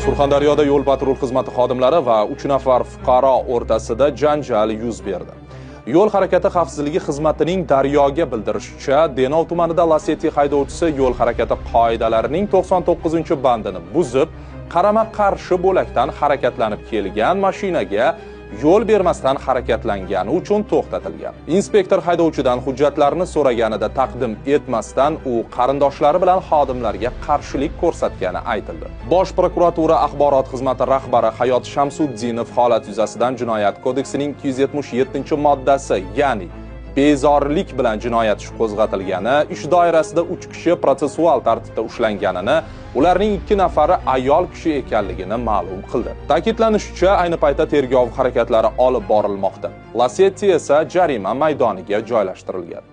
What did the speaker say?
Surxondaryoda yo'l patrul xizmati xodimlari va 3 nafar fuqaro o'rtasida janjal yuz berdi. Yo'l harakati xavfsizligi xizmatining Daryoga bildirishicha, Denov tumanida Lacetti haydovchisi yo'l harakati qoidalarining 99-bandini buzib, qarama-qarshi bo'lakdan harakatlanib kelgan mashinaga yo'l bermasdan harakatlangani uchun to'xtatilgan. Inspektor haydovchidan hujjatlarni so'raganida taqdim etmasdan u qarindoshlari bilan xodimlarga qarshilik ko'rsatgani aytildi. Bosh prokuratura axborot xizmati rahbari Hayot Shamsuddinov holat yuzasidan Jinoyat kodeksining 277-moddasi, ya'ni bezorilik bilan jinoyat ishi qo'zg'atilgani, ish doirasida 3 kishi protsessual tartibda ushlanganini, ularning 2 nafari ayol kishi ekanligini ma'lum qildi. Ta'kidlanishicha, ayni paytda tergov harakatlari olib borilmoqda. Lacetti esa jarima maydoniga joylashtirilgan.